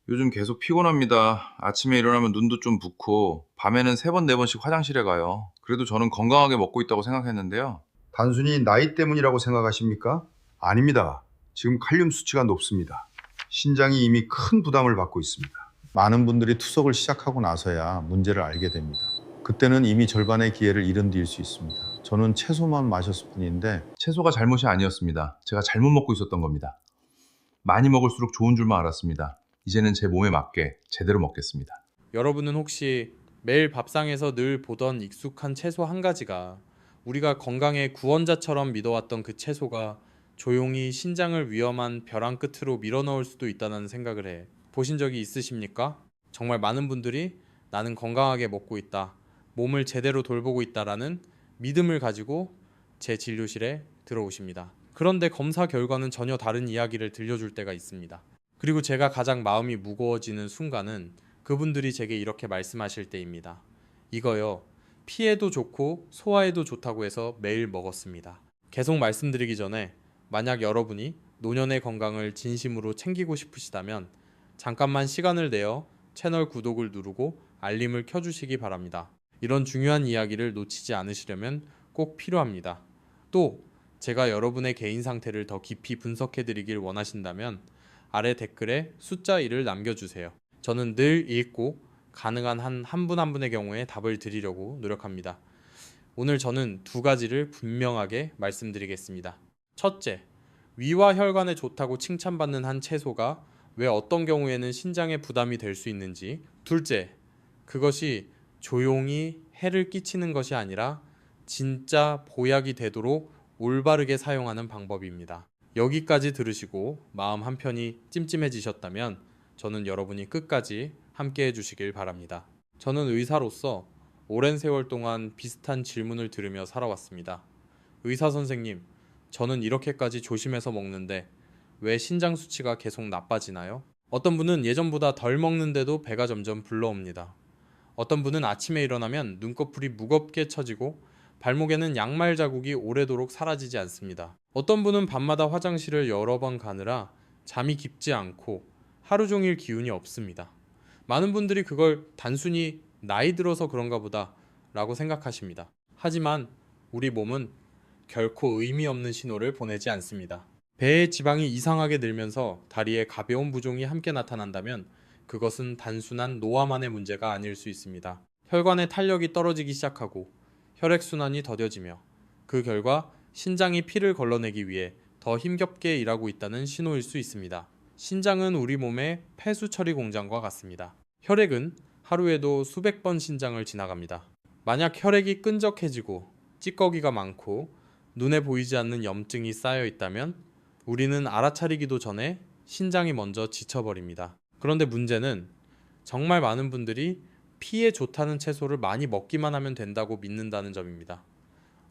요즘 계속 피곤합니다. 아침에 일어나면 눈도 좀 붓고, 밤에는 3번, 4번씩 화장실에 가요. 그래도 저는 건강하게 먹고 있다고 생각했는데요. 단순히 나이 때문이라고 생각하십니까? 아닙니다. 지금 칼륨 수치가 높습니다. 신장이 이미 큰 부담을 받고 있습니다. 많은 분들이 투석을 시작하고 나서야 문제를 알게 됩니다. 그때는 이미 절반의 기회를 잃은 뒤일 수 있습니다. 저는 채소만 마셨을 뿐인데 채소가 잘못이 아니었습니다. 제가 잘못 먹고 있었던 겁니다. 많이 먹을수록 좋은 줄만 알았습니다. 이제는 제 몸에 맞게 제대로 먹겠습니다. 여러분은 혹시 매일 밥상에서 늘 보던 익숙한 채소 한 가지가 우리가 건강의 구원자처럼 믿어왔던 그 채소가 조용히 신장을 위험한 벼랑 끝으로 밀어넣을 수도 있다는 생각을 해 보신 적이 있으십니까? 정말 많은 분들이 나는 건강하게 먹고 있다, 몸을 제대로 돌보고 있다라는 믿음을 가지고 제 진료실에 들어오십니다. 그런데 검사 결과는 전혀 다른 이야기를 들려줄 때가 있습니다. 그리고 제가 가장 마음이 무거워지는 순간은 그분들이 제게 이렇게 말씀하실 때입니다. 이거요, 피에도 좋고 소화에도 좋다고 해서 매일 먹었습니다. 계속 말씀드리기 전에 만약 여러분이 노년의 건강을 진심으로 챙기고 싶으시다면 잠깐만 시간을 내어 채널 구독을 누르고 알림을 켜주시기 바랍니다. 이런 중요한 이야기를 놓치지 않으시려면 꼭 필요합니다. 또 제가 여러분의 개인 상태를 더 깊이 분석해 드리길 원하신다면 아래 댓글에 숫자 1을 남겨주세요. 저는 늘 읽고 가능한 한 분 한 분의 경우에 답을 드리려고 노력합니다. 오늘 저는 두 가지를 분명하게 말씀드리겠습니다. 첫째, 위와 혈관에 좋다고 칭찬받는 한 채소가 왜 어떤 경우에는 신장에 부담이 될 수 있는지. 둘째, 그것이 조용히 해를 끼치는 것이 아니라 진짜 보약이 되도록 올바르게 사용하는 방법입니다. 여기까지 들으시고 마음 한편이 찜찜해지셨다면 저는 여러분이 끝까지 함께 해주시길 바랍니다. 저는 의사로서 오랜 세월 동안 비슷한 질문을 들으며 살아왔습니다. 의사 선생님, 저는 이렇게까지 조심해서 먹는데 왜 신장 수치가 계속 나빠지나요? 어떤 분은 예전보다 덜 먹는데도 배가 점점 불러옵니다. 어떤 분은 아침에 일어나면 눈꺼풀이 무겁게 처지고 발목에는 양말 자국이 오래도록 사라지지 않습니다. 어떤 분은 밤마다 화장실을 여러 번 가느라 잠이 깊지 않고 하루 종일 기운이 없습니다. 많은 분들이 그걸 단순히 나이 들어서 그런가 보다 라고 생각하십니다. 하지만 우리 몸은 결코 의미 없는 신호를 보내지 않습니다. 배의 지방이 이상하게 늘면서 다리에 가벼운 부종이 함께 나타난다면 그것은 단순한 노화만의 문제가 아닐 수 있습니다. 혈관의 탄력이 떨어지기 시작하고 혈액순환이 더뎌지며 그 결과 신장이 피를 걸러내기 위해 더 힘겹게 일하고 있다는 신호일 수 있습니다. 신장은 우리 몸의 폐수 처리 공장과 같습니다. 혈액은 하루에도 수백 번 신장을 지나갑니다. 만약 혈액이 끈적해지고 찌꺼기가 많고 눈에 보이지 않는 염증이 쌓여 있다면 우리는 알아차리기도 전에 신장이 먼저 지쳐버립니다. 그런데 문제는 정말 많은 분들이 피에 좋다는 채소를 많이 먹기만 하면 된다고 믿는다는 점입니다.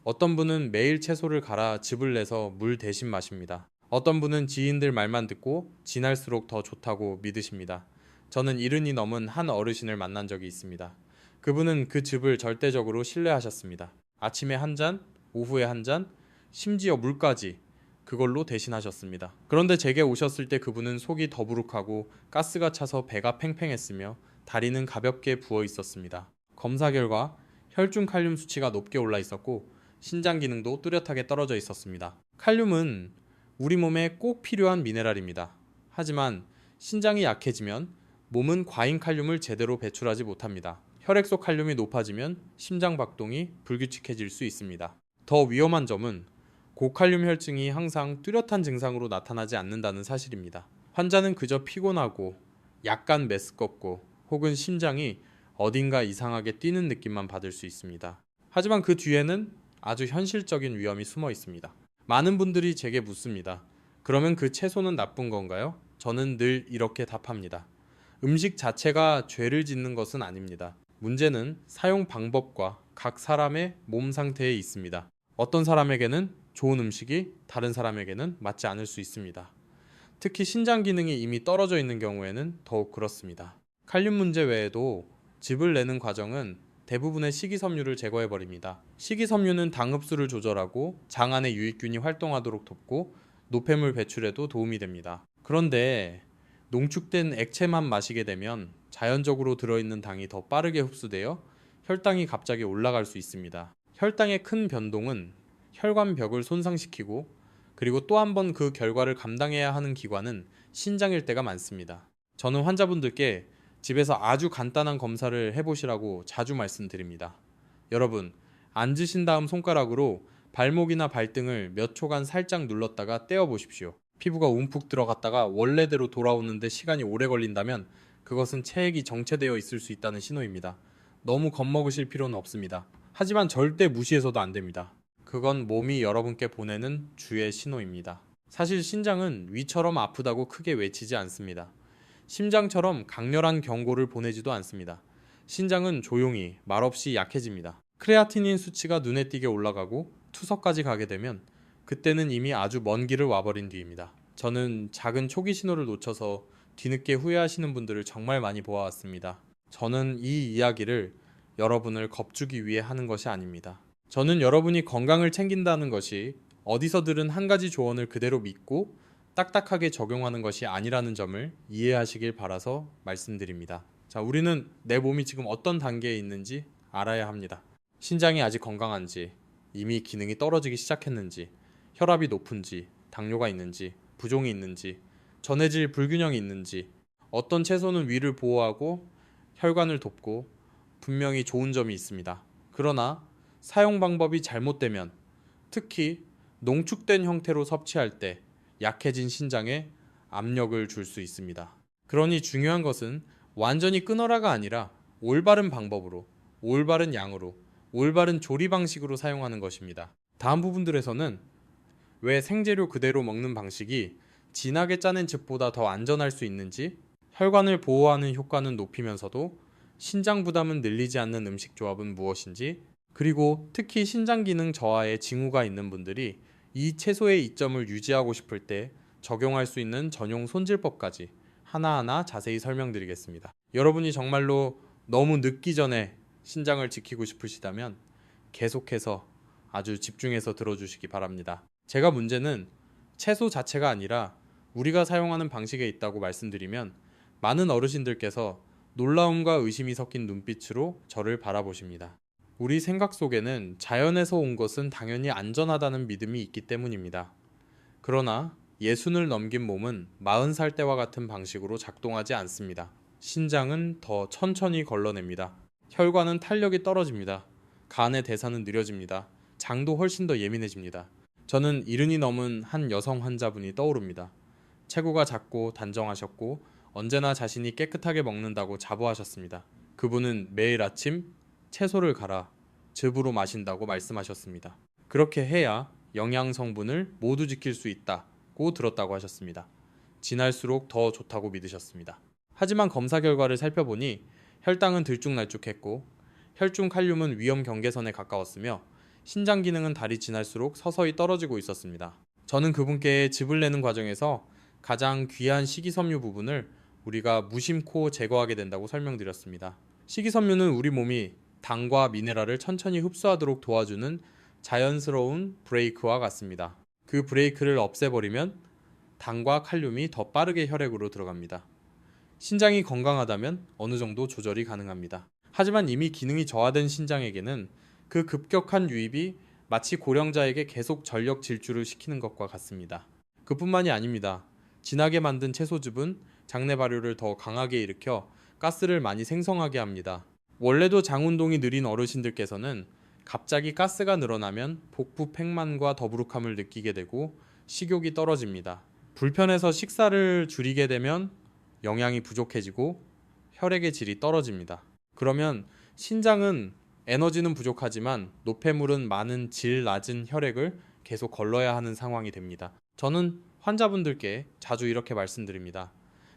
어떤 분은 매일 채소를 갈아 즙을 내서 물 대신 마십니다. 어떤 분은 지인들 말만 듣고 지날수록 더 좋다고 믿으십니다. 저는 70이 넘은 한 어르신을 만난 적이 있습니다. 그분은 그 즙을 절대적으로 신뢰하셨습니다. 아침에 한 잔, 오후에 한 잔, 심지어 물까지 그걸로 대신하셨습니다. 그런데 제게 오셨을 때 그분은 속이 더부룩하고 가스가 차서 배가 팽팽했으며 다리는 가볍게 부어 있었습니다. 검사 결과 혈중 칼륨 수치가 높게 올라 있었고 신장 기능도 뚜렷하게 떨어져 있었습니다. 칼륨은 우리 몸에 꼭 필요한 미네랄입니다. 하지만 신장이 약해지면 몸은 과잉 칼륨을 제대로 배출하지 못합니다. 혈액 속 칼륨이 높아지면 심장 박동이 불규칙해질 수 있습니다. 더 위험한 점은 고칼륨 혈증이 항상 뚜렷한 증상으로 나타나지 않는다는 사실입니다. 환자는 그저 피곤하고 약간 메스껍고 혹은 심장이 어딘가 이상하게 뛰는 느낌만 받을 수 있습니다. 하지만 그 뒤에는 아주 현실적인 위험이 숨어 있습니다. 많은 분들이 제게 묻습니다. 그러면 그 채소는 나쁜 건가요? 저는 늘 이렇게 답합니다. 음식 자체가 죄를 짓는 것은 아닙니다. 문제는 사용 방법과 각 사람의 몸 상태에 있습니다. 어떤 사람에게는 좋은 음식이 다른 사람에게는 맞지 않을 수 있습니다. 특히 신장 기능이 이미 떨어져 있는 경우에는 더욱 그렇습니다. 칼륨 문제 외에도 즙을 내는 과정은 대부분의 식이섬유를 제거해버립니다. 식이섬유는 당 흡수를 조절하고 장 안의 유익균이 활동하도록 돕고 노폐물 배출에도 도움이 됩니다. 그런데 농축된 액체만 마시게 되면 자연적으로 들어있는 당이 더 빠르게 흡수되어 혈당이 갑자기 올라갈 수 있습니다. 혈당의 큰 변동은 혈관벽을 손상시키고 그리고 또 한 번 그 결과를 감당해야 하는 기관은 신장일 때가 많습니다. 저는 환자분들께 집에서 아주 간단한 검사를 해보시라고 자주 말씀드립니다. 여러분, 앉으신 다음 손가락으로 발목이나 발등을 몇 초간 살짝 눌렀다가 떼어 보십시오. 피부가 움푹 들어갔다가 원래대로 돌아오는데 시간이 오래 걸린다면 그것은 체액이 정체되어 있을 수 있다는 신호입니다. 너무 겁먹으실 필요는 없습니다. 하지만 절대 무시해서도 안 됩니다. 그건 몸이 여러분께 보내는 주의 신호입니다. 사실 신장은 위처럼 아프다고 크게 외치지 않습니다. 심장처럼 강렬한 경고를 보내지도 않습니다. 신장은 조용히 말없이 약해집니다. 크레아티닌 수치가 눈에 띄게 올라가고 투석까지 가게 되면 그때는 이미 아주 먼 길을 와버린 뒤입니다. 저는 작은 초기 신호를 놓쳐서 뒤늦게 후회하시는 분들을 정말 많이 보아왔습니다. 저는 이 이야기를 여러분을 겁주기 위해 하는 것이 아닙니다. 저는 여러분이 건강을 챙긴다는 것이 어디서 들은 한 가지 조언을 그대로 믿고 딱딱하게 적용하는 것이 아니라는 점을 이해하시길 바라서 말씀드립니다. 자, 우리는 내 몸이 지금 어떤 단계에 있는지 알아야 합니다. 신장이 아직 건강한지, 이미 기능이 떨어지기 시작했는지, 혈압이 높은지, 당뇨가 있는지, 부종이 있는지, 전해질 불균형이 있는지, 어떤 채소는 위를 보호하고 혈관을 돕고 분명히 좋은 점이 있습니다. 그러나 사용 방법이 잘못되면 특히 농축된 형태로 섭취할 때 약해진 신장에 압력을 줄 수 있습니다. 그러니 중요한 것은 완전히 끊어라가 아니라 올바른 방법으로, 올바른 양으로, 올바른 조리 방식으로 사용하는 것입니다. 다음 부분들에서는 왜 생재료 그대로 먹는 방식이 진하게 짜낸 즙보다 더 안전할 수 있는지, 혈관을 보호하는 효과는 높이면서도 신장 부담은 늘리지 않는 음식 조합은 무엇인지, 그리고 특히 신장 기능 저하에 징후가 있는 분들이 이 채소의 이점을 유지하고 싶을 때 적용할 수 있는 전용 손질법까지 하나하나 자세히 설명드리겠습니다. 여러분이 정말로 너무 늦기 전에 신장을 지키고 싶으시다면 계속해서 아주 집중해서 들어주시기 바랍니다. 제가 문제는 채소 자체가 아니라 우리가 사용하는 방식에 있다고 말씀드리면 많은 어르신들께서 놀라움과 의심이 섞인 눈빛으로 저를 바라보십니다. 우리 생각 속에는 자연에서 온 것은 당연히 안전하다는 믿음이 있기 때문입니다. 그러나 예순을 넘긴 몸은 40살 때와 같은 방식으로 작동하지 않습니다. 신장은 더 천천히 걸러냅니다. 혈관은 탄력이 떨어집니다. 간의 대사는 느려집니다. 장도 훨씬 더 예민해집니다. 저는 70이 넘은 한 여성 환자분이 떠오릅니다. 체구가 작고 단정하셨고 언제나 자신이 깨끗하게 먹는다고 자부하셨습니다. 그분은 매일 아침 채소를 갈아 즙으로 마신다고 말씀하셨습니다. 그렇게 해야 영양 성분을 모두 지킬 수 있다고 들었다고 하셨습니다. 지날수록 더 좋다고 믿으셨습니다. 하지만 검사 결과를 살펴보니 혈당은 들쭉날쭉했고 혈중 칼륨은 위험 경계선에 가까웠으며 신장 기능은 달이 지날수록 서서히 떨어지고 있었습니다. 저는 그분께 즙을 내는 과정에서 가장 귀한 식이섬유 부분을 우리가 무심코 제거하게 된다고 설명드렸습니다. 식이섬유는 우리 몸이 당과 미네랄을 천천히 흡수하도록 도와주는 자연스러운 브레이크와 같습니다. 그 브레이크를 없애버리면 당과 칼륨이 더 빠르게 혈액으로 들어갑니다. 신장이 건강하다면 어느 정도 조절이 가능합니다. 하지만 이미 기능이 저하된 신장에게는 그 급격한 유입이 마치 고령자에게 계속 전력 질주를 시키는 것과 같습니다. 그뿐만이 아닙니다. 진하게 만든 채소즙은 장내 발효를 더 강하게 일으켜 가스를 많이 생성하게 합니다. 원래도 장 운동이 느린 어르신들께서는 갑자기 가스가 늘어나면 복부 팽만과 더부룩함을 느끼게 되고 식욕이 떨어집니다. 불편해서 식사를 줄이게 되면 영양이 부족해지고 혈액의 질이 떨어집니다. 그러면 신장은 에너지는 부족하지만 노폐물은 많은 질 낮은 혈액을 계속 걸러야 하는 상황이 됩니다. 저는 환자분들께 자주 이렇게 말씀드립니다.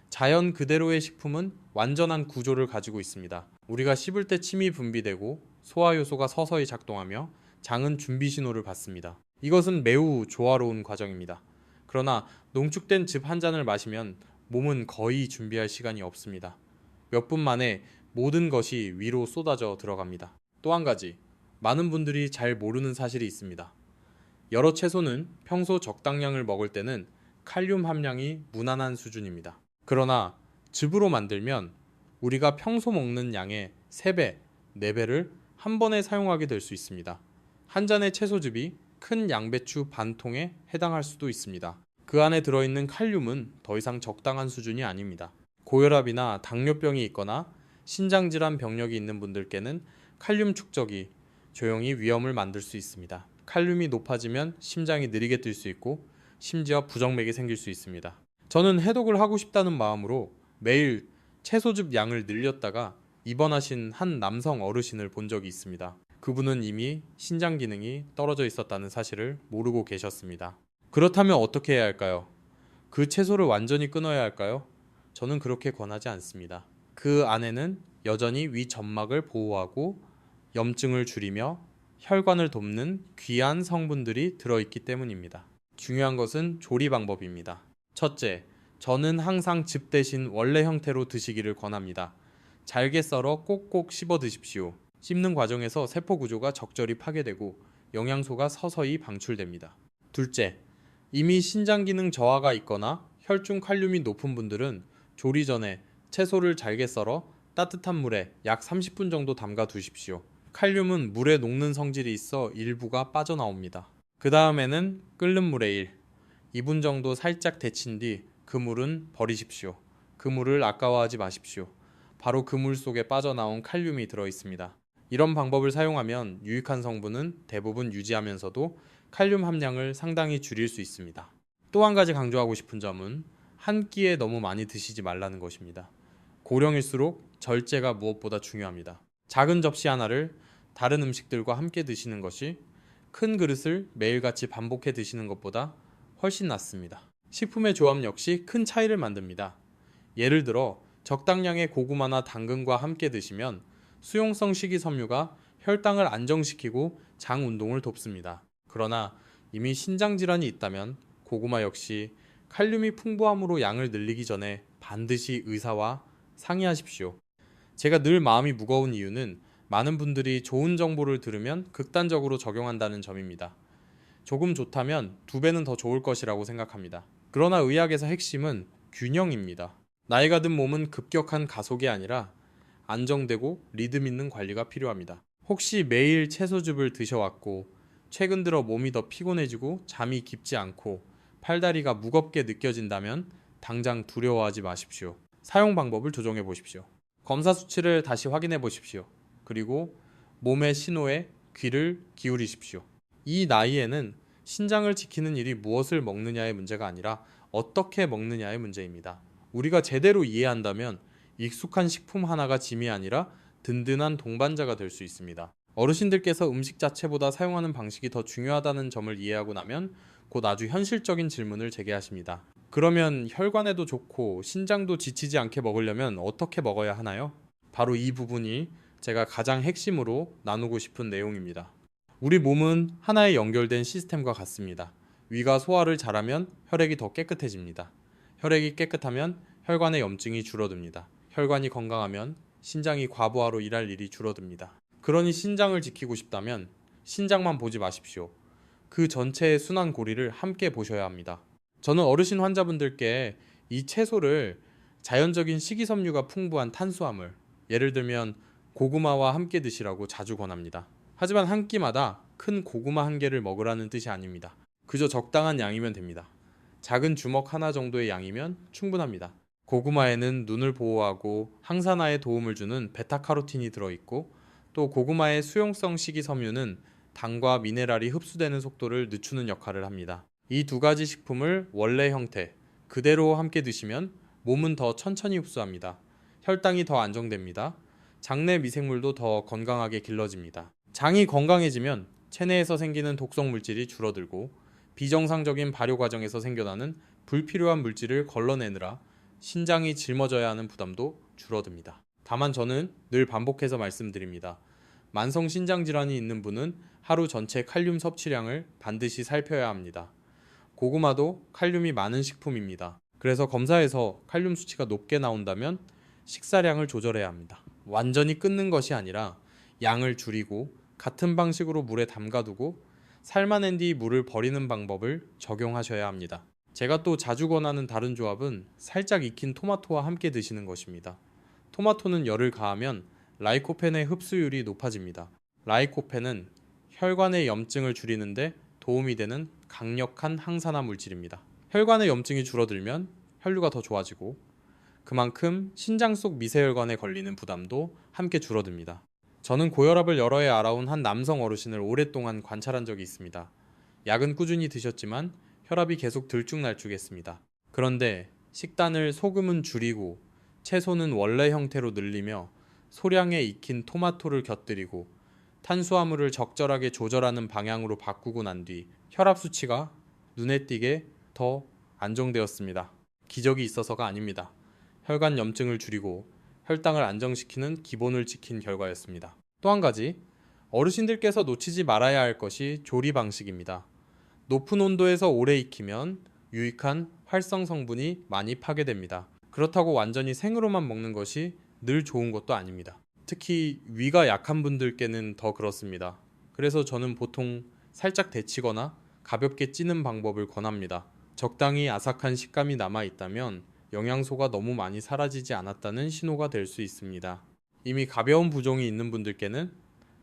자연 그대로의 식품은 완전한 구조를 가지고 있습니다. 우리가 씹을 때 침이 분비되고 소화효소가 서서히 작동하며 장은 준비 신호를 받습니다. 이것은 매우 조화로운 과정입니다. 그러나 농축된 즙 한 잔을 마시면 몸은 거의 준비할 시간이 없습니다. 몇 분 만에 모든 것이 위로 쏟아져 들어갑니다. 또 한 가지, 많은 분들이 잘 모르는 사실이 있습니다. 여러 채소는 평소 적당량을 먹을 때는 칼륨 함량이 무난한 수준입니다. 그러나 즙으로 만들면 우리가 평소 먹는 양의 3배, 4배를 한 번에 사용하게 될 수 있습니다. 한 잔의 채소즙이 큰 양배추 반 통에 해당할 수도 있습니다. 그 안에 들어있는 칼륨은 더 이상 적당한 수준이 아닙니다. 고혈압이나 당뇨병이 있거나 신장질환 병력이 있는 분들께는 칼륨 축적이 조용히 위험을 만들 수 있습니다. 칼륨이 높아지면 심장이 느리게 뛸 수 있고 심지어 부정맥이 생길 수 있습니다. 저는 해독을 하고 싶다는 마음으로 매일 채소즙 양을 늘렸다가 입원하신 한 남성 어르신을 본 적이 있습니다. 그분은 이미 신장 기능이 떨어져 있었다는 사실을 모르고 계셨습니다. 그렇다면 어떻게 해야 할까요? 그 채소를 완전히 끊어야 할까요? 저는 그렇게 권하지 않습니다. 그 안에는 여전히 위 점막을 보호하고 염증을 줄이며 혈관을 돕는 귀한 성분들이 들어있기 때문입니다. 중요한 것은 조리 방법입니다. 첫째, 저는 항상 즙 대신 원래 형태로 드시기를 권합니다. 잘게 썰어 꼭꼭 씹어 드십시오. 씹는 과정에서 세포 구조가 적절히 파괴되고 영양소가 서서히 방출됩니다. 둘째, 이미 신장 기능 저하가 있거나 혈중 칼륨이 높은 분들은 조리 전에 채소를 잘게 썰어 따뜻한 물에 약 30분 정도 담가 두십시오. 칼륨은 물에 녹는 성질이 있어 일부가 빠져나옵니다. 그 다음에는 끓는 물에 2분 정도 살짝 데친 뒤 그 물은 버리십시오. 그 물을 아까워하지 마십시오. 바로 그 물 속에 빠져나온 칼륨이 들어있습니다. 이런 방법을 사용하면 유익한 성분은 대부분 유지하면서도 칼륨 함량을 상당히 줄일 수 있습니다. 또 한 가지 강조하고 싶은 점은 한 끼에 너무 많이 드시지 말라는 것입니다. 고령일수록 절제가 무엇보다 중요합니다. 작은 접시 하나를 다른 음식들과 함께 드시는 것이 큰 그릇을 매일같이 반복해 드시는 것보다 훨씬 낫습니다. 식품의 조합 역시 큰 차이를 만듭니다. 예를 들어 적당량의 고구마나 당근과 함께 드시면 수용성 식이섬유가 혈당을 안정시키고 장 운동을 돕습니다. 그러나 이미 신장 질환이 있다면 고구마 역시 칼륨이 풍부함으로 양을 늘리기 전에 반드시 의사와 상의하십시오. 제가 늘 마음이 무거운 이유는 많은 분들이 좋은 정보를 들으면 극단적으로 적용한다는 점입니다. 조금 좋다면 2배는 더 좋을 것이라고 생각합니다. 그러나 의학에서 핵심은 균형입니다. 나이가 든 몸은 급격한 가속이 아니라 안정되고 리듬 있는 관리가 필요합니다. 혹시 매일 채소즙을 드셔왔고 최근 들어 몸이 더 피곤해지고 잠이 깊지 않고 팔다리가 무겁게 느껴진다면 당장 두려워하지 마십시오. 사용 방법을 조정해 보십시오. 검사 수치를 다시 확인해 보십시오. 그리고 몸의 신호에 귀를 기울이십시오. 이 나이에는 신장을 지키는 일이 무엇을 먹느냐의 문제가 아니라 어떻게 먹느냐의 문제입니다. 우리가 제대로 이해한다면 익숙한 식품 하나가 짐이 아니라 든든한 동반자가 될 수 있습니다. 어르신들께서 음식 자체보다 사용하는 방식이 더 중요하다는 점을 이해하고 나면 곧 아주 현실적인 질문을 제기하십니다. 그러면 혈관에도 좋고 신장도 지치지 않게 먹으려면 어떻게 먹어야 하나요? 바로 이 부분이 제가 가장 핵심으로 나누고 싶은 내용입니다. 우리 몸은 하나의 연결된 시스템과 같습니다. 위가 소화를 잘하면 혈액이 더 깨끗해집니다. 혈액이 깨끗하면 혈관의 염증이 줄어듭니다. 혈관이 건강하면 신장이 과부하로 일할 일이 줄어듭니다. 그러니 신장을 지키고 싶다면 신장만 보지 마십시오. 그 전체의 순환 고리를 함께 보셔야 합니다. 저는 어르신 환자분들께 이 채소를 자연적인 식이섬유가 풍부한 탄수화물, 예를 들면 고구마와 함께 드시라고 자주 권합니다. 하지만 한 끼마다 큰 고구마 한 개를 먹으라는 뜻이 아닙니다. 그저 적당한 양이면 됩니다. 작은 주먹 하나 정도의 양이면 충분합니다. 고구마에는 눈을 보호하고 항산화에 도움을 주는 베타카로틴이 들어있고 또 고구마의 수용성 식이섬유는 당과 미네랄이 흡수되는 속도를 늦추는 역할을 합니다. 이 2가지 식품을 원래 형태, 그대로 함께 드시면 몸은 더 천천히 흡수합니다. 혈당이 더 안정됩니다. 장내 미생물도 더 건강하게 길러집니다. 장이 건강해지면 체내에서 생기는 독성 물질이 줄어들고 비정상적인 발효 과정에서 생겨나는 불필요한 물질을 걸러내느라 신장이 짊어져야 하는 부담도 줄어듭니다. 다만 저는 늘 반복해서 말씀드립니다. 만성 신장 질환이 있는 분은 하루 전체 칼륨 섭취량을 반드시 살펴야 합니다. 고구마도 칼륨이 많은 식품입니다. 그래서 검사에서 칼륨 수치가 높게 나온다면 식사량을 조절해야 합니다. 완전히 끊는 것이 아니라 양을 줄이고 같은 방식으로 물에 담가두고 삶아낸 뒤 물을 버리는 방법을 적용하셔야 합니다. 제가 또 자주 권하는 다른 조합은 살짝 익힌 토마토와 함께 드시는 것입니다. 토마토는 열을 가하면 라이코펜의 흡수율이 높아집니다. 라이코펜은 혈관의 염증을 줄이는데 도움이 되는 강력한 항산화 물질입니다. 혈관의 염증이 줄어들면 혈류가 더 좋아지고 그만큼 신장 속 미세혈관에 걸리는 부담도 함께 줄어듭니다. 저는 고혈압을 여러 해 알아온 한 남성 어르신을 오랫동안 관찰한 적이 있습니다. 약은 꾸준히 드셨지만 혈압이 계속 들쭉날쭉했습니다. 그런데 식단을 소금은 줄이고 채소는 원래 형태로 늘리며 소량의 익힌 토마토를 곁들이고 탄수화물을 적절하게 조절하는 방향으로 바꾸고 난 뒤 혈압 수치가 눈에 띄게 더 안정되었습니다. 기적이 있어서가 아닙니다. 혈관 염증을 줄이고 혈당을 안정시키는 기본을 지킨 결과였습니다. 또 한 가지, 어르신들께서 놓치지 말아야 할 것이 조리 방식입니다. 높은 온도에서 오래 익히면 유익한 활성 성분이 많이 파괴됩니다. 그렇다고 완전히 생으로만 먹는 것이 늘 좋은 것도 아닙니다. 특히 위가 약한 분들께는 더 그렇습니다. 그래서 저는 보통 살짝 데치거나 가볍게 찌는 방법을 권합니다. 적당히 아삭한 식감이 남아 있다면 영양소가 너무 많이 사라지지 않았다는 신호가 될 수 있습니다. 이미 가벼운 부종이 있는 분들께는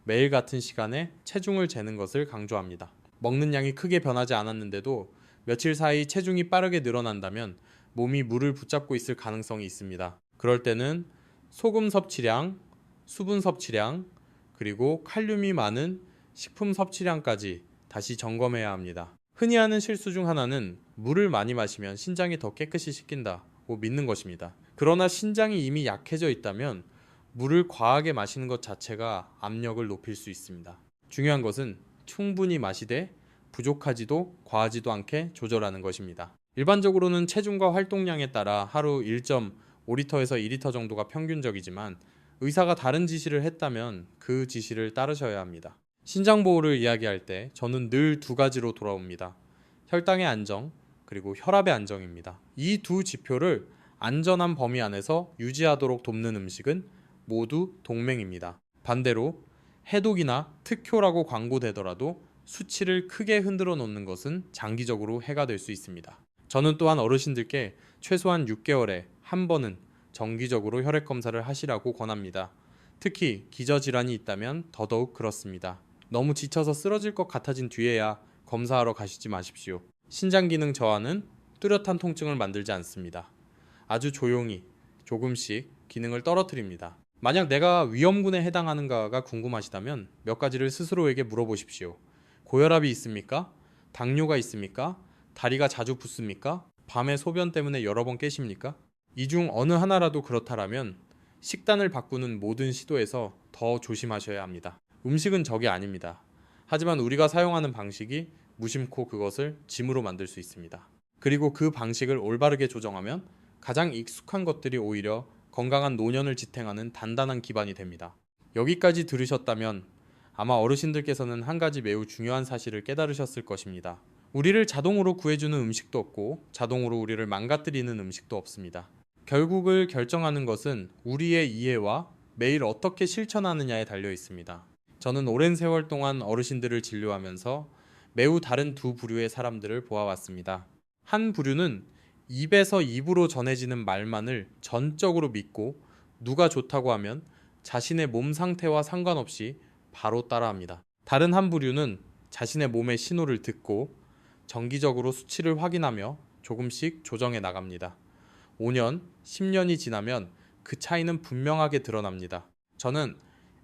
매일 같은 시간에 체중을 재는 것을 강조합니다. 먹는 양이 크게 변하지 않았는데도 며칠 사이 체중이 빠르게 늘어난다면 몸이 물을 붙잡고 있을 가능성이 있습니다. 그럴 때는 소금 섭취량, 수분 섭취량, 그리고 칼륨이 많은 식품 섭취량까지 다시 점검해야 합니다. 흔히 하는 실수 중 하나는 물을 많이 마시면 신장이 더 깨끗이 씻긴다고 믿는 것입니다. 그러나 신장이 이미 약해져 있다면 물을 과하게 마시는 것 자체가 압력을 높일 수 있습니다. 중요한 것은 충분히 마시되 부족하지도 과하지도 않게 조절하는 것입니다. 일반적으로는 체중과 활동량에 따라 하루 1.5리터에서 2리터 정도가 평균적이지만 의사가 다른 지시를 했다면 그 지시를 따르셔야 합니다. 신장 보호를 이야기할 때 저는 늘 두 가지로 돌아옵니다. 혈당의 안정, 그리고 혈압의 안정입니다. 이 두 지표를 안전한 범위 안에서 유지하도록 돕는 음식은 모두 동맹입니다. 반대로 해독이나 특효라고 광고되더라도 수치를 크게 흔들어 놓는 것은 장기적으로 해가 될 수 있습니다. 저는 또한 어르신들께 최소한 6개월에 한 번은 정기적으로 혈액 검사를 하시라고 권합니다. 특히 기저질환이 있다면 더더욱 그렇습니다. 너무 지쳐서 쓰러질 것 같아진 뒤에야 검사하러 가시지 마십시오. 신장 기능 저하는 뚜렷한 통증을 만들지 않습니다. 아주 조용히 조금씩 기능을 떨어뜨립니다. 만약 내가 위험군에 해당하는가가 궁금하시다면 몇 가지를 스스로에게 물어보십시오. 고혈압이 있습니까? 당뇨가 있습니까? 다리가 자주 붓습니까? 밤에 소변 때문에 여러 번 깨십니까? 이 중 어느 하나라도 그렇다라면 식단을 바꾸는 모든 시도에서 더 조심하셔야 합니다. 음식은 적이 아닙니다. 하지만 우리가 사용하는 방식이 무심코 그것을 짐으로 만들 수 있습니다. 그리고 그 방식을 올바르게 조정하면 가장 익숙한 것들이 오히려 건강한 노년을 지탱하는 단단한 기반이 됩니다. 여기까지 들으셨다면 아마 어르신들께서는 한 가지 매우 중요한 사실을 깨달으셨을 것입니다. 우리를 자동으로 구해주는 음식도 없고 자동으로 우리를 망가뜨리는 음식도 없습니다. 결국을 결정하는 것은 우리의 이해와 매일 어떻게 실천하느냐에 달려 있습니다. 저는 오랜 세월 동안 어르신들을 진료하면서 매우 다른 두 부류의 사람들을 보아왔습니다. 한 부류는 입에서 입으로 전해지는 말만을 전적으로 믿고 누가 좋다고 하면 자신의 몸 상태와 상관없이 바로 따라합니다. 다른 한 부류는 자신의 몸의 신호를 듣고 정기적으로 수치를 확인하며 조금씩 조정해 나갑니다. 5년, 10년이 지나면 그 차이는 분명하게 드러납니다. 저는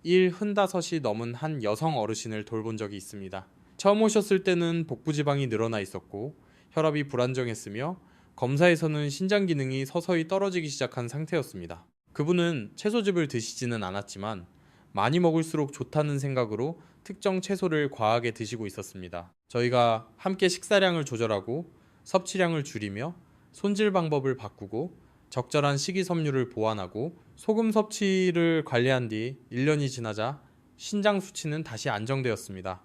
15이 넘은 한 여성 어르신을 돌본 적이 있습니다. 처음 오셨을 때는 복부지방이 늘어나 있었고 혈압이 불안정했으며 검사에서는 신장 기능이 서서히 떨어지기 시작한 상태였습니다. 그분은 채소즙을 드시지는 않았지만 많이 먹을수록 좋다는 생각으로 특정 채소를 과하게 드시고 있었습니다. 저희가 함께 식사량을 조절하고 섭취량을 줄이며 손질 방법을 바꾸고 적절한 식이섬유를 보완하고 소금 섭취를 관리한 뒤 1년이 지나자 신장 수치는 다시 안정되었습니다.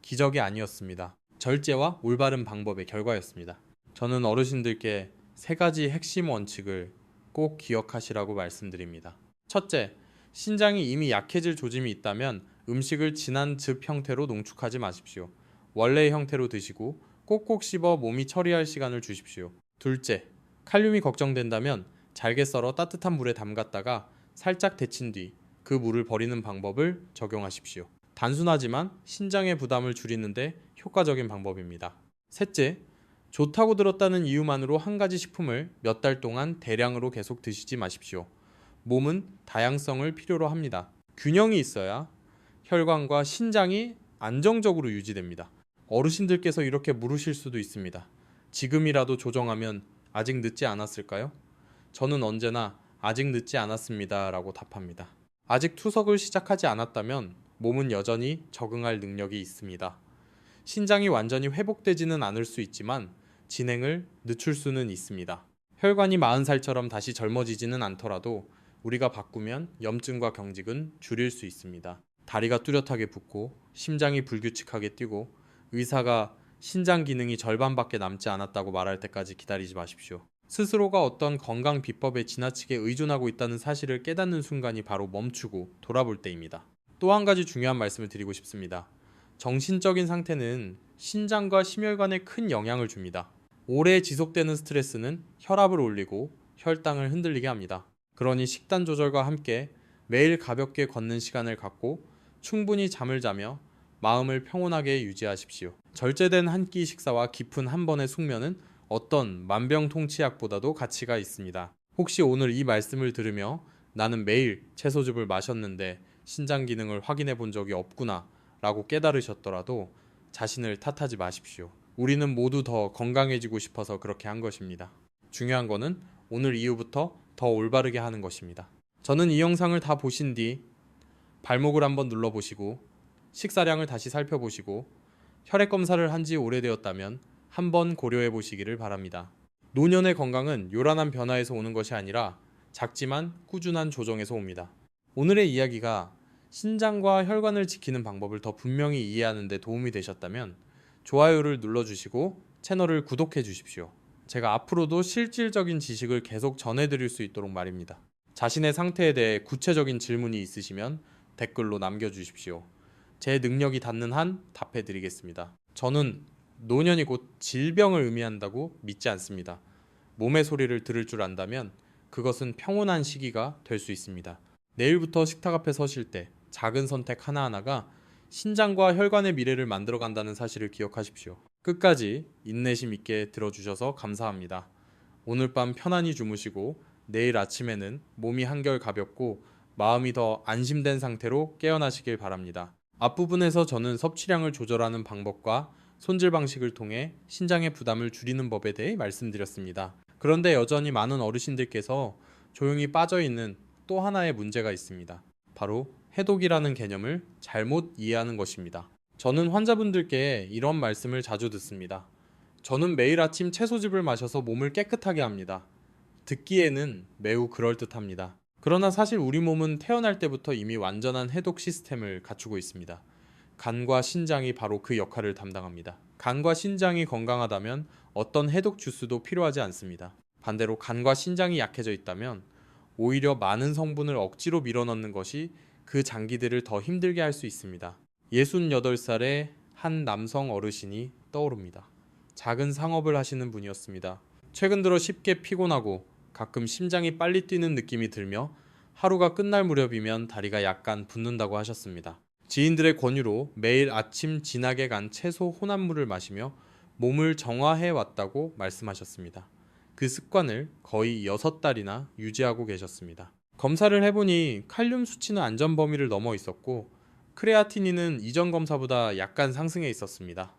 기적이 아니었습니다. 절제와 올바른 방법의 결과였습니다. 저는 어르신들께 3가지 핵심 원칙을 꼭 기억하시라고 말씀드립니다. 첫째, 신장이 이미 약해질 조짐이 있다면 음식을 진한 즙 형태로 농축하지 마십시오. 원래의 형태로 드시고 꼭꼭 씹어 몸이 처리할 시간을 주십시오. 둘째, 칼륨이 걱정된다면 잘게 썰어 따뜻한 물에 담갔다가 살짝 데친 뒤 그 물을 버리는 방법을 적용하십시오. 단순하지만 신장의 부담을 줄이는데 효과적인 방법입니다. 셋째, 좋다고 들었다는 이유만으로 한 가지 식품을 몇 달 동안 대량으로 계속 드시지 마십시오. 몸은 다양성을 필요로 합니다. 균형이 있어야 혈관과 신장이 안정적으로 유지됩니다. 어르신들께서 이렇게 물으실 수도 있습니다. 지금이라도 조정하면 아직 늦지 않았을까요? 저는 언제나 아직 늦지 않았습니다 라고 답합니다. 아직 투석을 시작하지 않았다면 몸은 여전히 적응할 능력이 있습니다. 신장이 완전히 회복되지는 않을 수 있지만 진행을 늦출 수는 있습니다. 혈관이 40살처럼 다시 젊어지지는 않더라도 우리가 바꾸면 염증과 경직은 줄일 수 있습니다. 다리가 뚜렷하게 붓고 심장이 불규칙하게 뛰고 의사가 신장 기능이 절반밖에 남지 않았다고 말할 때까지 기다리지 마십시오. 스스로가 어떤 건강 비법에 지나치게 의존하고 있다는 사실을 깨닫는 순간이 바로 멈추고 돌아볼 때입니다. 또 한 가지 중요한 말씀을 드리고 싶습니다. 정신적인 상태는 신장과 심혈관에 큰 영향을 줍니다. 오래 지속되는 스트레스는 혈압을 올리고 혈당을 흔들리게 합니다. 그러니 식단 조절과 함께 매일 가볍게 걷는 시간을 갖고 충분히 잠을 자며 마음을 평온하게 유지하십시오. 절제된 한 끼 식사와 깊은 한 번의 숙면은 어떤 만병통치약보다도 가치가 있습니다. 혹시 오늘 이 말씀을 들으며 나는 매일 채소즙을 마셨는데 신장 기능을 확인해 본 적이 없구나 라고 깨달으셨더라도 자신을 탓하지 마십시오. 우리는 모두 더 건강해지고 싶어서 그렇게 한 것입니다. 중요한 거는 오늘 이후부터 더 올바르게 하는 것입니다. 저는 이 영상을 다 보신 뒤 발목을 한번 눌러보시고 식사량을 다시 살펴보시고 혈액 검사를 한 지 오래되었다면 한번 고려해 보시기를 바랍니다. 노년의 건강은 요란한 변화에서 오는 것이 아니라 작지만 꾸준한 조정에서 옵니다. 오늘의 이야기가 신장과 혈관을 지키는 방법을 더 분명히 이해하는 데 도움이 되셨다면 좋아요를 눌러주시고 채널을 구독해 주십시오. 제가 앞으로도 실질적인 지식을 계속 전해드릴 수 있도록 말입니다. 자신의 상태에 대해 구체적인 질문이 있으시면 댓글로 남겨주십시오. 제 능력이 닿는 한 답해드리겠습니다. 저는 노년이 곧 질병을 의미한다고 믿지 않습니다. 몸의 소리를 들을 줄 안다면 그것은 평온한 시기가 될 수 있습니다. 내일부터 식탁 앞에 서실 때 작은 선택 하나하나가 신장과 혈관의 미래를 만들어간다는 사실을 기억하십시오. 끝까지 인내심 있게 들어주셔서 감사합니다. 오늘 밤 편안히 주무시고 내일 아침에는 몸이 한결 가볍고 마음이 더 안심된 상태로 깨어나시길 바랍니다. 앞부분에서 저는 섭취량을 조절하는 방법과 손질 방식을 통해 신장의 부담을 줄이는 법에 대해 말씀드렸습니다. 그런데 여전히 많은 어르신들께서 조용히 빠져있는 또 하나의 문제가 있습니다. 바로 해독이라는 개념을 잘못 이해하는 것입니다. 저는 환자분들께 이런 말씀을 자주 듣습니다. 저는 매일 아침 채소즙을 마셔서 몸을 깨끗하게 합니다. 듣기에는 매우 그럴듯합니다. 그러나 사실 우리 몸은 태어날 때부터 이미 완전한 해독 시스템을 갖추고 있습니다. 간과 신장이 바로 그 역할을 담당합니다. 간과 신장이 건강하다면 어떤 해독 주스도 필요하지 않습니다. 반대로 간과 신장이 약해져 있다면 오히려 많은 성분을 억지로 밀어넣는 것이 그 장기들을 더 힘들게 할 수 있습니다. 68살의 한 남성 어르신이 떠오릅니다. 작은 상업을 하시는 분이었습니다. 최근 들어 쉽게 피곤하고 가끔 심장이 빨리 뛰는 느낌이 들며 하루가 끝날 무렵이면 다리가 약간 붓는다고 하셨습니다. 지인들의 권유로 매일 아침 진하게 간 채소 혼합물을 마시며 몸을 정화해 왔다고 말씀하셨습니다. 그 습관을 거의 6달이나 유지하고 계셨습니다. 검사를 해보니 칼륨 수치는 안전 범위를 넘어 있었고 크레아티닌은 이전 검사보다 약간 상승해 있었습니다.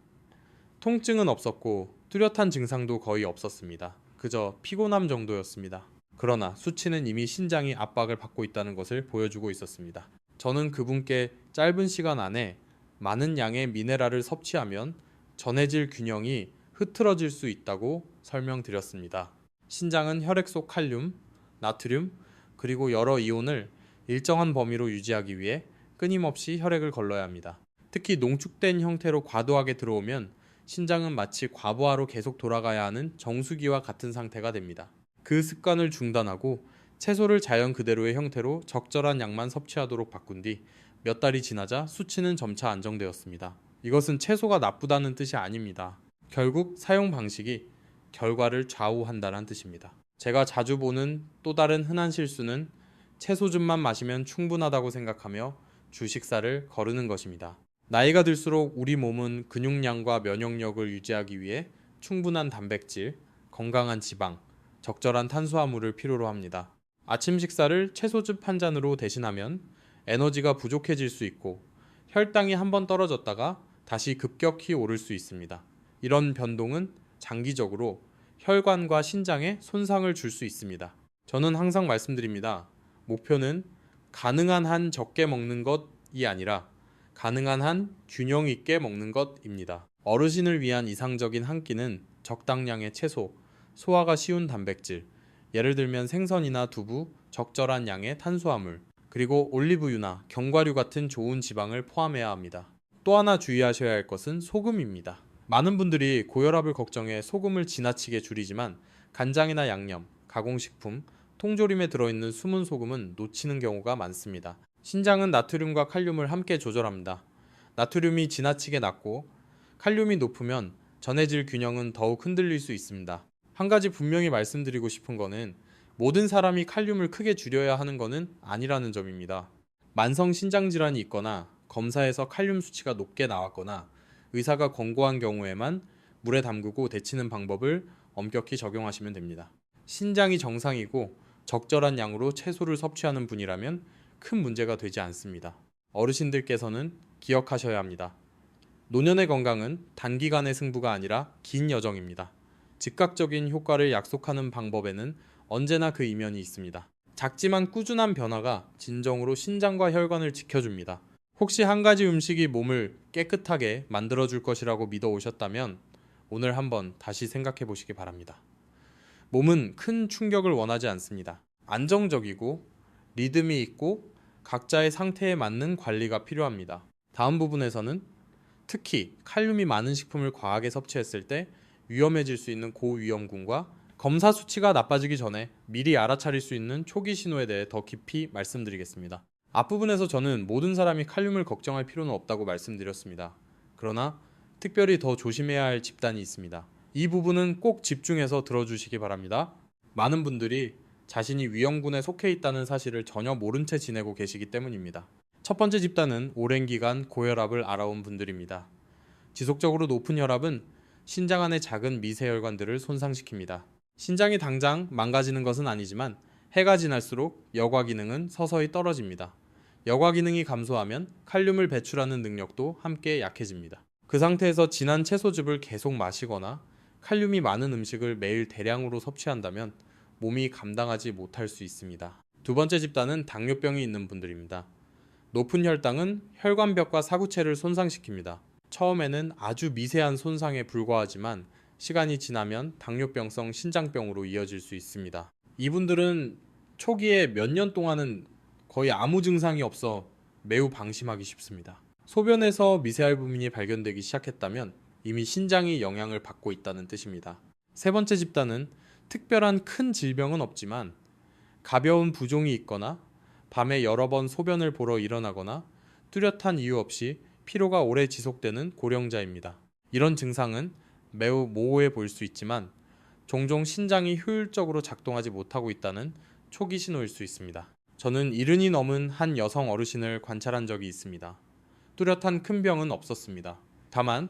통증은 없었고 뚜렷한 증상도 거의 없었습니다. 그저 피곤함 정도였습니다. 그러나 수치는 이미 신장이 압박을 받고 있다는 것을 보여주고 있었습니다. 저는 그분께 짧은 시간 안에 많은 양의 미네랄을 섭취하면 전해질 균형이 흐트러질 수 있다고 설명드렸습니다. 신장은 혈액 속 칼륨, 나트륨, 그리고 여러 이온을 일정한 범위로 유지하기 위해 끊임없이 혈액을 걸러야 합니다. 특히 농축된 형태로 과도하게 들어오면 신장은 마치 과부하로 계속 돌아가야 하는 정수기와 같은 상태가 됩니다. 그 습관을 중단하고 채소를 자연 그대로의 형태로 적절한 양만 섭취하도록 바꾼 뒤 몇 달이 지나자 수치는 점차 안정되었습니다. 이것은 채소가 나쁘다는 뜻이 아닙니다. 결국 사용 방식이 결과를 좌우한다는 뜻입니다. 제가 자주 보는 또 다른 흔한 실수는 채소즙만 마시면 충분하다고 생각하며 주식사를 거르는 것입니다. 나이가 들수록 우리 몸은 근육량과 면역력을 유지하기 위해 충분한 단백질, 건강한 지방, 적절한 탄수화물을 필요로 합니다. 아침 식사를 채소즙 한 잔으로 대신하면 에너지가 부족해질 수 있고 혈당이 한번 떨어졌다가 다시 급격히 오를 수 있습니다. 이런 변동은 장기적으로 혈관과 신장에 손상을 줄 수 있습니다. 저는 항상 말씀드립니다. 목표는 가능한 한 적게 먹는 것이 아니라 가능한 한 균형 있게 먹는 것입니다. 어르신을 위한 이상적인 한 끼는 적당량의 채소, 소화가 쉬운 단백질, 예를 들면 생선이나 두부, 적절한 양의 탄수화물, 그리고 올리브유나 견과류 같은 좋은 지방을 포함해야 합니다. 또 하나 주의하셔야 할 것은 소금입니다. 많은 분들이 고혈압을 걱정해 소금을 지나치게 줄이지만 간장이나 양념, 가공식품, 통조림에 들어있는 숨은 소금은 놓치는 경우가 많습니다. 신장은 나트륨과 칼륨을 함께 조절합니다. 나트륨이 지나치게 낮고 칼륨이 높으면 전해질 균형은 더욱 흔들릴 수 있습니다. 한 가지 분명히 말씀드리고 싶은 거는 모든 사람이 칼륨을 크게 줄여야 하는 것은 아니라는 점입니다. 만성 신장 질환이 있거나 검사에서 칼륨 수치가 높게 나왔거나 의사가 권고한 경우에만 물에 담그고 데치는 방법을 엄격히 적용하시면 됩니다. 신장이 정상이고 적절한 양으로 채소를 섭취하는 분이라면 큰 문제가 되지 않습니다. 어르신들께서는 기억하셔야 합니다. 노년의 건강은 단기간의 승부가 아니라 긴 여정입니다. 즉각적인 효과를 약속하는 방법에는 언제나 그 이면이 있습니다. 작지만 꾸준한 변화가 진정으로 신장과 혈관을 지켜줍니다. 혹시 한 가지 음식이 몸을 깨끗하게 만들어줄 것이라고 믿어 오셨다면 오늘 한번 다시 생각해 보시기 바랍니다. 몸은 큰 충격을 원하지 않습니다. 안정적이고 리듬이 있고 각자의 상태에 맞는 관리가 필요합니다. 다음 부분에서는 특히 칼륨이 많은 식품을 과하게 섭취했을 때 위험해질 수 있는 고위험군과 검사 수치가 나빠지기 전에 미리 알아차릴 수 있는 초기 신호에 대해 더 깊이 말씀드리겠습니다. 앞부분에서 저는 모든 사람이 칼륨을 걱정할 필요는 없다고 말씀드렸습니다. 그러나 특별히 더 조심해야 할 집단이 있습니다. 이 부분은 꼭 집중해서 들어주시기 바랍니다. 많은 분들이 자신이 위험군에 속해 있다는 사실을 전혀 모른 채 지내고 계시기 때문입니다. 첫 번째 집단은 오랜 기간 고혈압을 앓아온 분들입니다. 지속적으로 높은 혈압은 신장 안의 작은 미세혈관들을 손상시킵니다. 신장이 당장 망가지는 것은 아니지만 해가 지날수록 여과 기능은 서서히 떨어집니다. 여과 기능이 감소하면 칼륨을 배출하는 능력도 함께 약해집니다. 그 상태에서 진한 채소즙을 계속 마시거나 칼륨이 많은 음식을 매일 대량으로 섭취한다면 몸이 감당하지 못할 수 있습니다. 두 번째 집단은 당뇨병이 있는 분들입니다. 높은 혈당은 혈관벽과 사구체를 손상시킵니다. 처음에는 아주 미세한 손상에 불과하지만 시간이 지나면 당뇨병성 신장병으로 이어질 수 있습니다. 이분들은 초기에 몇 년 동안은 거의 아무 증상이 없어 매우 방심하기 쉽습니다. 소변에서 미세알부민이 발견되기 시작했다면 이미 신장이 영향을 받고 있다는 뜻입니다. 세 번째 집단은 특별한 큰 질병은 없지만 가벼운 부종이 있거나 밤에 여러 번 소변을 보러 일어나거나 뚜렷한 이유 없이 피로가 오래 지속되는 고령자입니다. 이런 증상은 매우 모호해 보일 수 있지만 종종 신장이 효율적으로 작동하지 못하고 있다는 초기 신호일 수 있습니다. 저는 70이 넘은 한 여성 어르신을 관찰한 적이 있습니다. 뚜렷한 큰 병은 없었습니다. 다만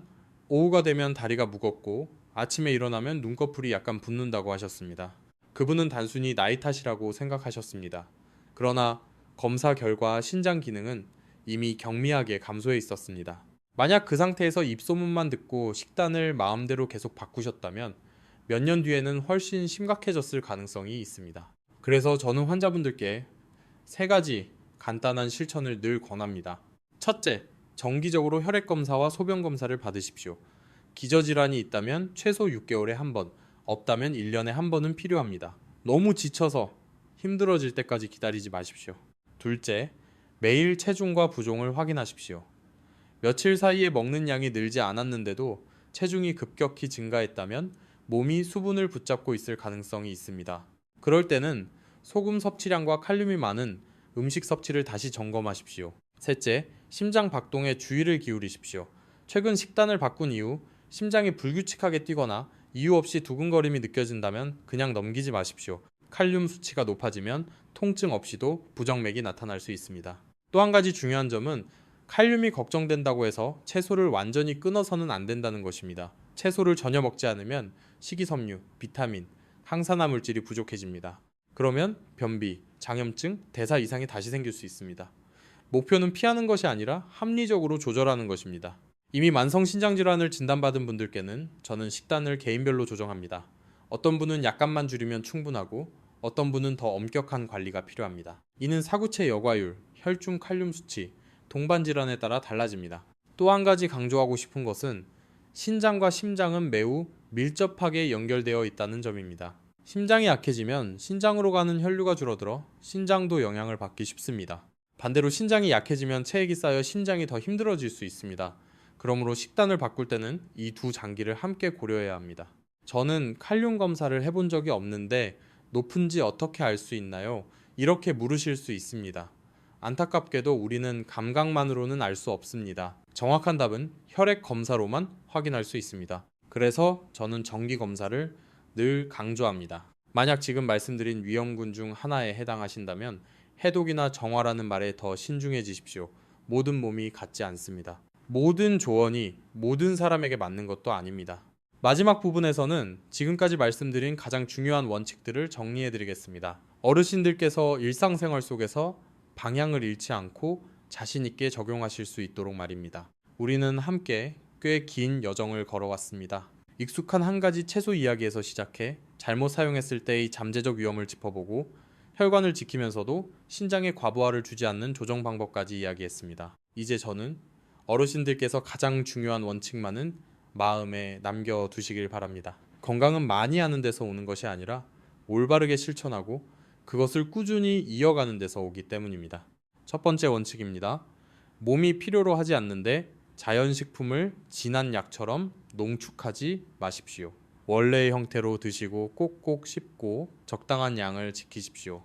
오후가 되면 다리가 무겁고 아침에 일어나면 눈꺼풀이 약간 붓는다고 하셨습니다. 그분은 단순히 나이 탓이라고 생각하셨습니다. 그러나 검사 결과 신장 기능은 이미 경미하게 감소해 있었습니다. 만약 그 상태에서 입소문만 듣고 식단을 마음대로 계속 바꾸셨다면 몇 년 뒤에는 훨씬 심각해졌을 가능성이 있습니다. 그래서 저는 환자분들께 세 가지 간단한 실천을 늘 권합니다. 첫째, 정기적으로 혈액 검사와 소변 검사를 받으십시오. 기저질환이 있다면 최소 6개월에 한 번, 없다면 1년에 한 번은 필요합니다. 너무 지쳐서 힘들어질 때까지 기다리지 마십시오. 둘째, 매일 체중과 부종을 확인하십시오. 며칠 사이에 먹는 양이 늘지 않았는데도 체중이 급격히 증가했다면 몸이 수분을 붙잡고 있을 가능성이 있습니다. 그럴 때는 소금 섭취량과 칼륨이 많은 음식 섭취를 다시 점검하십시오. 셋째, 심장 박동에 주의를 기울이십시오. 최근 식단을 바꾼 이후 심장이 불규칙하게 뛰거나 이유 없이 두근거림이 느껴진다면 그냥 넘기지 마십시오. 칼륨 수치가 높아지면 통증 없이도 부정맥이 나타날 수 있습니다. 또 한 가지 중요한 점은 칼륨이 걱정된다고 해서 채소를 완전히 끊어서는 안 된다는 것입니다. 채소를 전혀 먹지 않으면 식이섬유, 비타민, 항산화 물질이 부족해집니다. 그러면 변비, 장염증, 대사 이상이 다시 생길 수 있습니다. 목표는 피하는 것이 아니라 합리적으로 조절하는 것입니다. 이미 만성 신장 질환을 진단받은 분들께는 저는 식단을 개인별로 조정합니다. 어떤 분은 약간만 줄이면 충분하고 어떤 분은 더 엄격한 관리가 필요합니다. 이는 사구체 여과율, 혈중 칼륨 수치, 동반 질환에 따라 달라집니다. 또 한 가지 강조하고 싶은 것은 신장과 심장은 매우 밀접하게 연결되어 있다는 점입니다. 심장이 약해지면 신장으로 가는 혈류가 줄어들어 신장도 영향을 받기 쉽습니다. 반대로 신장이 약해지면 체액이 쌓여 신장이 더 힘들어질 수 있습니다. 그러므로 식단을 바꿀 때는 이 두 장기를 함께 고려해야 합니다. 저는 칼륨 검사를 해본 적이 없는데 높은지 어떻게 알 수 있나요? 이렇게 물으실 수 있습니다. 안타깝게도 우리는 감각만으로는 알 수 없습니다. 정확한 답은 혈액 검사로만 확인할 수 있습니다. 그래서 저는 정기 검사를 늘 강조합니다. 만약 지금 말씀드린 위험군 중 하나에 해당하신다면 해독이나 정화라는 말에 더 신중해지십시오. 모든 몸이 같지 않습니다. 모든 조언이 모든 사람에게 맞는 것도 아닙니다. 마지막 부분에서는 지금까지 말씀드린 가장 중요한 원칙들을 정리해 드리겠습니다. 어르신들께서 일상생활 속에서 방향을 잃지 않고 자신 있게 적용하실 수 있도록 말입니다. 우리는 함께 꽤 긴 여정을 걸어왔습니다. 익숙한 한 가지 채소 이야기에서 시작해 잘못 사용했을 때의 잠재적 위험을 짚어보고 혈관을 지키면서도 신장에 과부하를 주지 않는 조정 방법까지 이야기했습니다. 이제 저는 어르신들께서 가장 중요한 원칙만은 마음에 남겨두시길 바랍니다. 건강은 많이 하는 데서 오는 것이 아니라 올바르게 실천하고 그것을 꾸준히 이어가는 데서 오기 때문입니다. 첫 번째 원칙입니다. 몸이 필요로 하지 않는데 자연식품을 진한 약처럼 농축하지 마십시오. 원래의 형태로 드시고 꼭꼭 씹고 적당한 양을 지키십시오.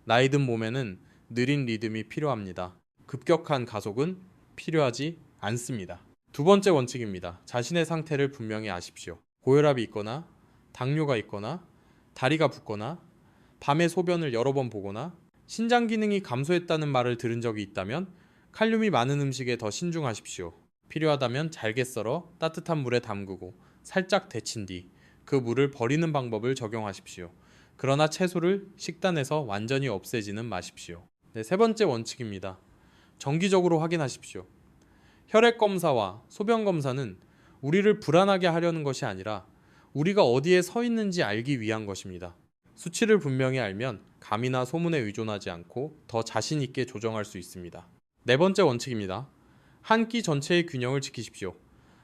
나이 든 몸에는 느린 리듬이 필요합니다. 급격한 가속은 필요하지 않습니다. 두 번째 원칙입니다. 자신의 상태를 분명히 아십시오. 고혈압이 있거나 당뇨가 있거나 다리가 붓거나 밤에 소변을 여러 번 보거나 신장 기능이 감소했다는 말을 들은 적이 있다면 칼륨이 많은 음식에 더 신중하십시오. 필요하다면 잘게 썰어 따뜻한 물에 담그고 살짝 데친 뒤 그 물을 버리는 방법을 적용하십시오. 그러나 채소를 식단에서 완전히 없애지는 마십시오. 세 번째 원칙입니다. 정기적으로 확인하십시오. 혈액 검사와 소변 검사는 우리를 불안하게 하려는 것이 아니라 우리가 어디에 서 있는지 알기 위한 것입니다. 수치를 분명히 알면 감이나 소문에 의존하지 않고 더 자신 있게 조정할 수 있습니다. 네 번째 원칙입니다. 한 끼 전체의 균형을 지키십시오.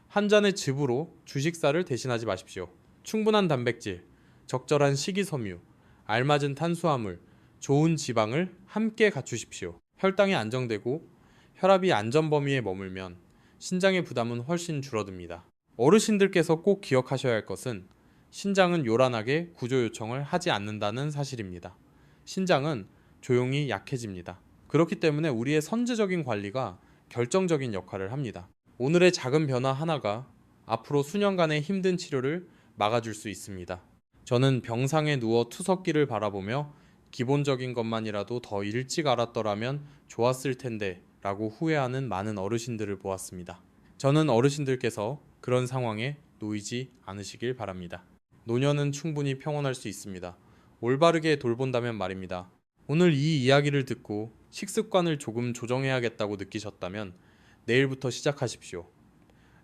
한 잔의 즙으로 주식사를 대신하지 마십시오. 충분한 단백질, 적절한 식이섬유, 알맞은 탄수화물, 좋은 지방을 함께 갖추십시오. 혈당이 안정되고 혈압이 안전 범위에 머물면 신장의 부담은 훨씬 줄어듭니다. 어르신들께서 꼭 기억하셔야 할 것은 신장은 요란하게 구조 요청을 하지 않는다는 사실입니다. 신장은 조용히 약해집니다. 그렇기 때문에 우리의 선제적인 관리가 결정적인 역할을 합니다. 오늘의 작은 변화 하나가 앞으로 수년간의 힘든 치료를 막아줄 수 있습니다. 저는 병상에 누워 투석기를 바라보며 기본적인 것만이라도 더 일찍 알았더라면 좋았을 텐데 라고 후회하는 많은 어르신들을 보았습니다. 저는 어르신들께서 그런 상황에 놓이지 않으시길 바랍니다. 노년은 충분히 평온할 수 있습니다. 올바르게 돌본다면 말입니다. 오늘 이 이야기를 듣고 식습관을 조금 조정해야겠다고 느끼셨다면 내일부터 시작하십시오.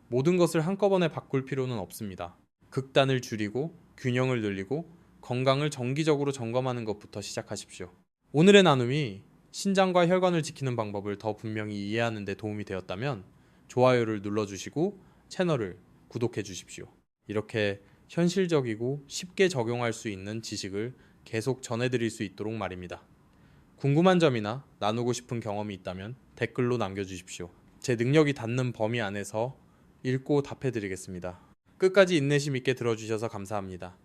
모든 것을 한꺼번에 바꿀 필요는 없습니다. 극단을 줄이고 균형을 늘리고 건강을 정기적으로 점검하는 것부터 시작하십시오. 오늘의 나눔이 신장과 혈관을 지키는 방법을 더 분명히 이해하는 데 도움이 되었다면 좋아요를 눌러주시고 채널을 구독해 주십시오. 이렇게 현실적이고 쉽게 적용할 수 있는 지식을 계속 전해드릴 수 있도록 말입니다. 궁금한 점이나 나누고 싶은 경험이 있다면 댓글로 남겨주십시오. 제 능력이 닿는 범위 안에서 읽고 답해드리겠습니다. 끝까지 인내심 있게 들어주셔서 감사합니다.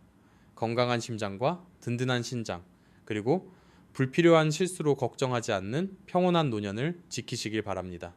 건강한 심장과 든든한 신장, 그리고 불필요한 실수로 걱정하지 않는 평온한 노년을 지키시길 바랍니다.